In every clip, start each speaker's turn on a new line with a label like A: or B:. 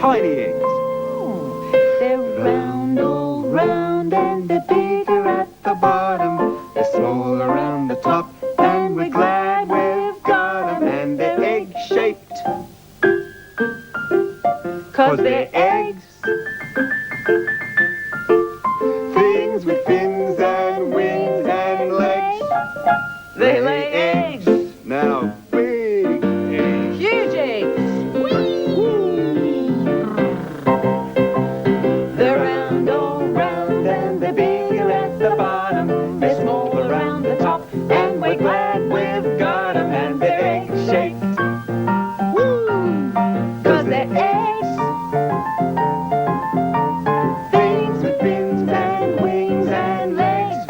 A: tiny eggs.
B: Oh, they're round, all round, and they're bigger at the bottom.
A: They're smaller around the top, and we're glad we've got them. And they're egg-shaped,
B: 'Cause they're eggs.
A: things with fins and wings and legs.
B: They lay eggs.
A: Now, big eggs.
B: Huge eggs. They're round, all round, and they're bigger at the bottom. They're small around the top, and we're glad we've got them. And they're egg-shaped. Woo! 'Cause they're eggs. Things with fins and wings and legs.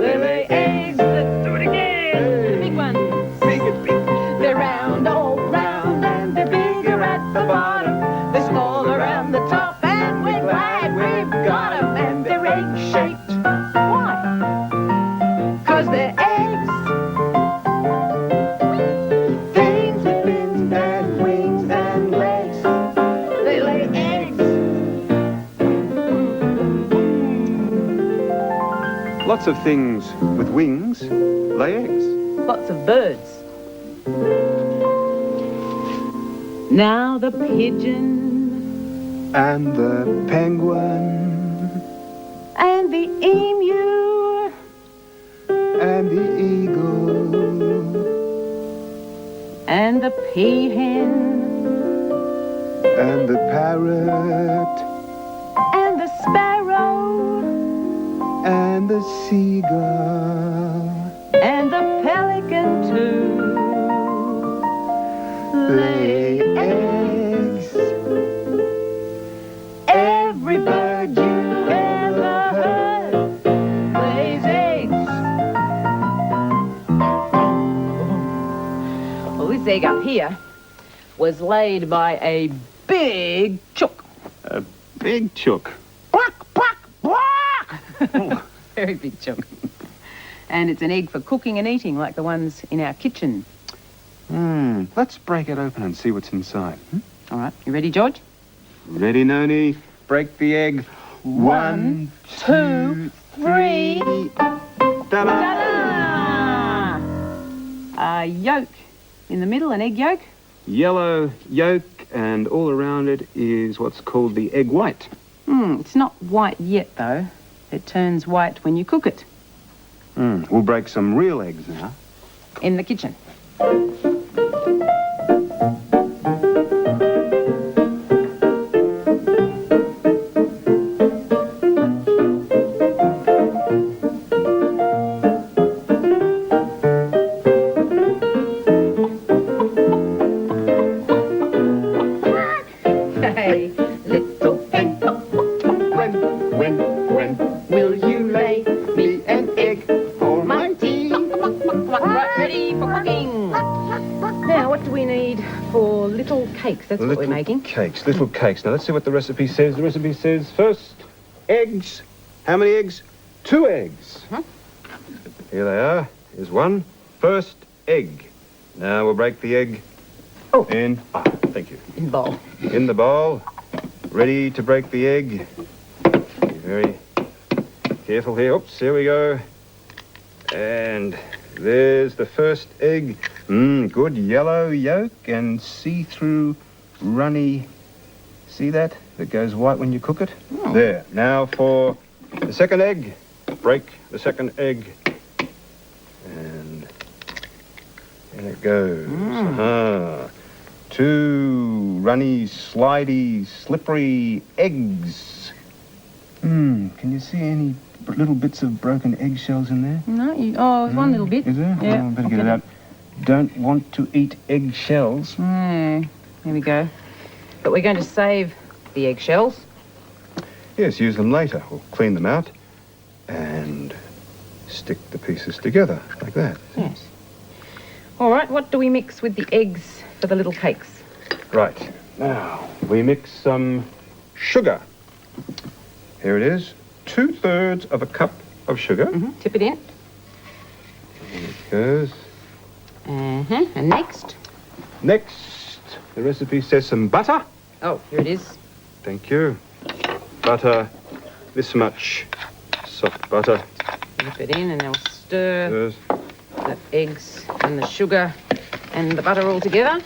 B: They lay eggs. Let's do it again. The big ones. They're round, all round, and they're bigger at the bottom. They're small around the top, and we're glad we've got them. And they're egg-shaped. Why? 'Cause they're eggs. Things with fins and wings and legs. They lay eggs.
A: Lots of things with wings lay eggs.
B: Lots of birds. Now the pigeon
A: And the penguin
B: and the emu
A: and the eagle
B: and the peahen
A: and the parrot
B: and the sparrow
A: and the seagull
B: and the pelican too
A: lay eggs.
B: Every bird you ever heard lays eggs. Well, this egg up here was laid by a big chook.
A: A big chook.
B: Quack, quack, quack! Very big chook. And it's an egg for cooking and eating, like the ones in our kitchen.
A: Let's break it open and see what's inside.
B: All right, you ready, George?
A: Ready, Noni? Break the egg.
B: 1, 2, 3.
A: Ta-da!
B: Ta-da! A yolk in the middle, an egg yolk.
A: Yellow yolk, and all around it is what's called the egg white.
B: It's not white yet, though. It turns white when you cook it
A: We'll break some real eggs now.
B: in the kitchen. Hey, little hen, when will you lay me an egg for my tea? Right, ready for cooking. Now, what do we need for little cakes? That's what we're making.
A: Little cakes. Now, let's see what the recipe says. The recipe says, first, eggs. How many eggs? 2 eggs. Here they are. Here's one. First egg. Now, we'll break the egg in... thank you.
B: In the bowl.
A: In the bowl. Ready to break the egg. Be very careful here. Oops, here we go. And there's the first egg. Good yellow yolk and see-through runny. See that? That goes white when you cook it.
B: Oh.
A: There. Now for the second egg. Break the second egg. And in it goes. 2 runny, slidey, slippery eggs. Can you see any little bits of broken eggshells in there?
B: No, there's one little bit.
A: Is there?
B: Yeah.
A: Better get it out. Don't want to eat eggshells.
B: There we go. But we're going to save the eggshells.
A: Yes, use them later. We'll clean them out and stick the pieces together like that.
B: Yes. All right, what do we mix with the eggs for the little cakes?
A: Right. Now, we mix some sugar. Here it is. 2/3 of a cup of sugar.
B: Tip it in.
A: Here it goes.
B: And next?
A: Next, the recipe says some butter.
B: Oh, here it is.
A: Thank you. Butter, this much soft butter.
B: Dip it in and then we'll stir
A: There's
B: the eggs and the sugar and the butter all together.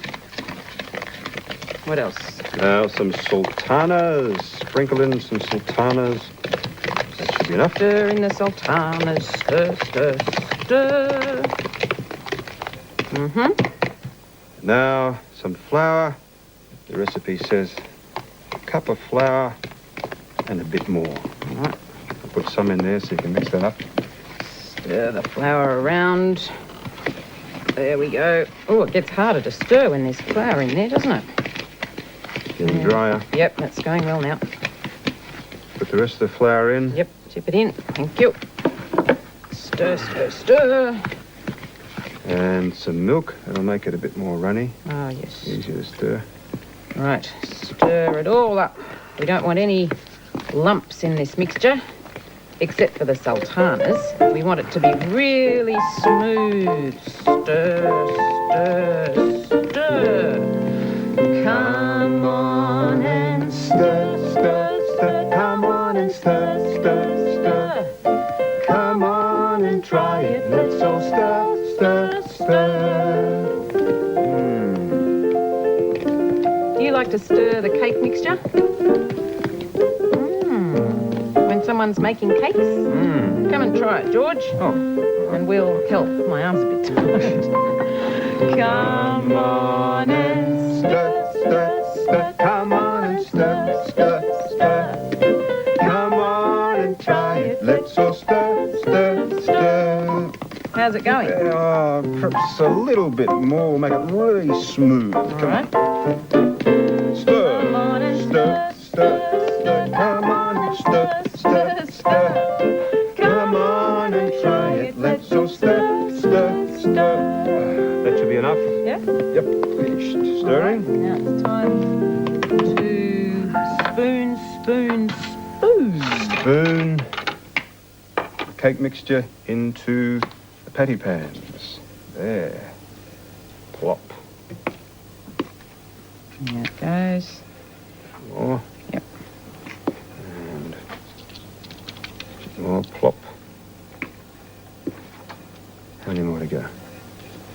B: What else?
A: now some sultanas. Sprinkle in some sultanas. That should be enough.
B: Stir in the sultanas. Stir, stir, stir.
A: Now some flour. The recipe says a cup of flour and a bit more.
B: All right.
A: I'll put some in there so you can mix that up.
B: Stir the flour around. There we go. Oh, it gets harder to stir when there's flour in there, doesn't it?
A: Getting drier.
B: Yep, that's going well now.
A: Put the rest of the flour in.
B: Yep, dip it in. Thank you. Stir, stir, stir.
A: And some milk. That'll make it a bit more runny.
B: Oh, yes.
A: Easier to stir.
B: Right, stir it all up. We don't want any lumps in this mixture, except for the sultanas. We want it to be really smooth. Stir, stir, stir. Come on and
A: Stir, stir, stir. Come on and stir, stir, stir. Come on and try it. Let's all stir, stir, stir.
B: Do you like to stir the cake mixture? When someone's making cakes? Come and try it, George.
A: Oh.
B: And we'll help. My arm's a bit tired. Come on and
A: Stir, stir, stir. Come on and stir, stir, stir. Come on and try it. Let's all stir, stir, stir.
B: how's it going?
A: Perhaps a little bit more. Make it really smooth.
B: All right.
A: Stir,
B: Come on and
A: stir, stir, stir. Come on and stir, stir, stir. Come on and try it. Let's all stir, stir, stir. That should be enough.
B: Yeah?
A: Yep, finished stirring.
B: Now it's time to spoon.
A: Spoon the cake mixture into the patty pans. There. Plop.
B: There it goes.
A: More.
B: Yep.
A: And more plop. How many more to go?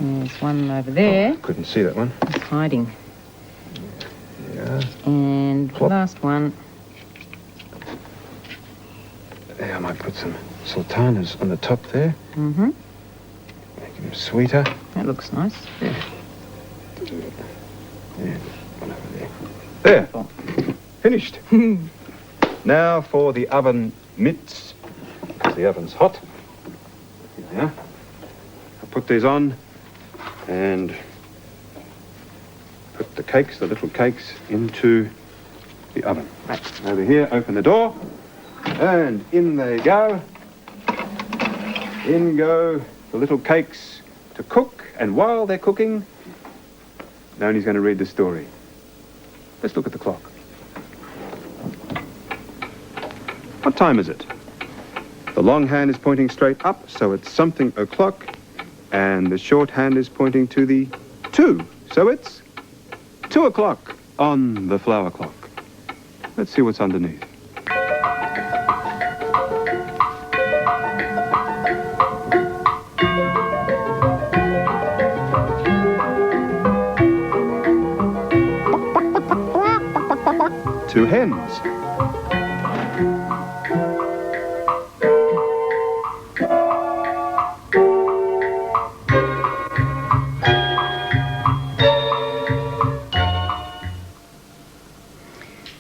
B: There's one over there.
A: Couldn't see that one.
B: It's hiding.
A: Yeah.
B: And
A: Plop.
B: last one.
A: There, I might put some sultanas on the top there.
B: Mm-hmm.
A: Make them sweeter.
B: That looks nice.
A: Yeah. And one over there. There. Finished. Now for the oven mitts. Because the oven's hot. Here they are. I'll put these on and put the cakes, the little cakes, into the oven.
B: Right.
A: Over here, open the door, and in they go. In go the little cakes to cook, and while they're cooking, Noni's going to read the story. Let's look at the clock. What time is it? The long hand is pointing straight up, so it's something o'clock, and the short hand is pointing to the 2, so it's 2 o'clock on the flower clock. Let's see what's underneath. Two hens.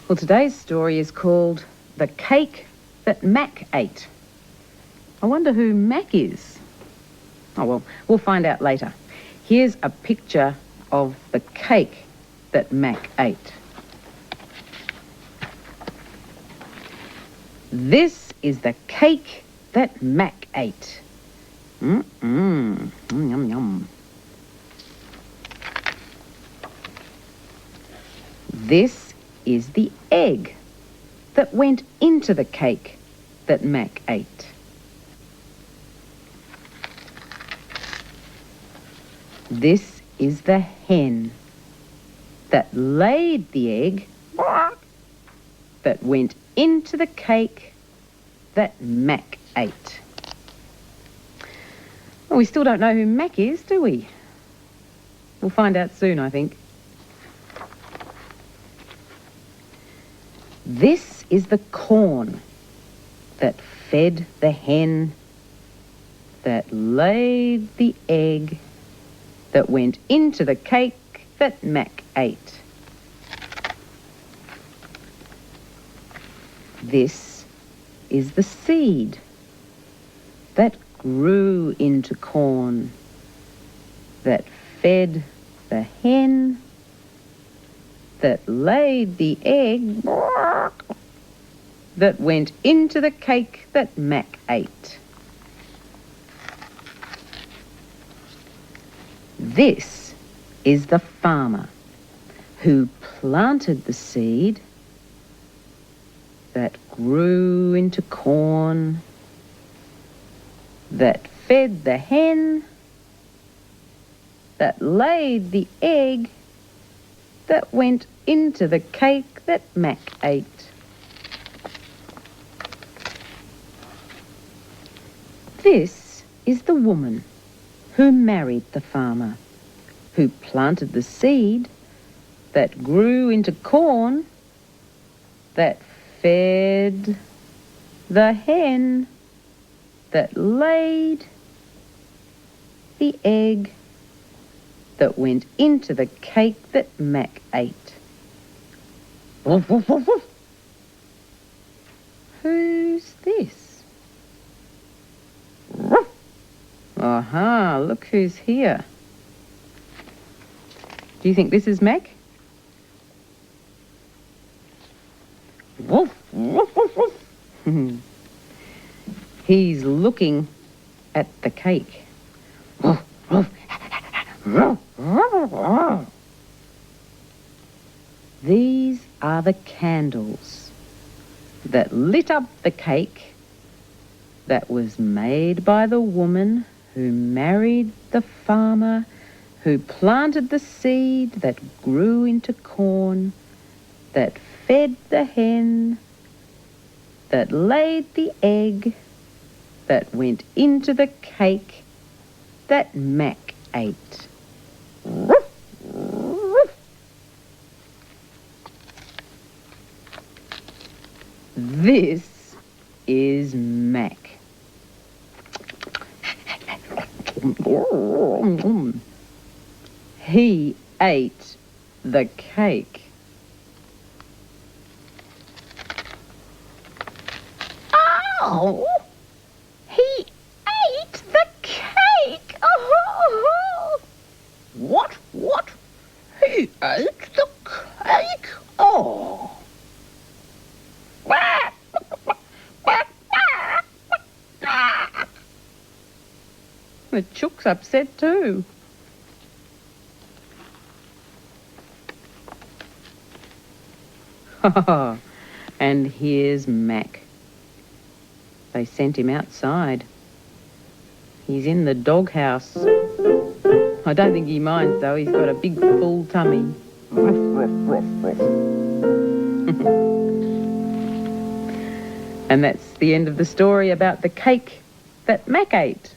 B: Well, today's story is called The Cake That Mac Ate. I wonder who Mac is. Oh, well, we'll find out later. Here's a picture of the cake that Mac ate. This is the cake that Mac ate. Yum, yum. This is the egg that went into the cake that Mac ate. This is the hen that laid the egg that went into the cake that Mac ate. Well, we still don't know who Mac is, do we? We'll find out soon, I think. This is the corn that fed the hen, that laid the egg, that went into the cake that Mac ate. This is the seed that grew into corn, that fed the hen, that laid the egg, that went into the cake that Mac ate. This is the farmer who planted the seed that grew into corn, that fed the hen, that laid the egg, that went into the cake that Mac ate. This is the woman who married the farmer, who planted the seed that grew into corn, that fed the hen, that laid the egg, that went into the cake that Mac ate. Woof, woof, woof, woof. Who's this? Woof. Aha, look who's here. Do you think this is Mac? Woof, woof, woof, woof. He's looking at the cake. Woof, woof. These are the candles that lit up the cake that was made by the woman who married the farmer, who planted the seed that grew into corn, that fed the hen, that laid the egg, that went into the cake that Mac ate. This is Mac. He ate the cake. Oh! He ate the cake! Oh! What? He ate the cake? Oh! The chook's upset too. And here's Mac. They sent him outside. He's in the doghouse. I don't think he minds though, he's got a big full tummy. And that's the end of the story about the cake that Mac ate.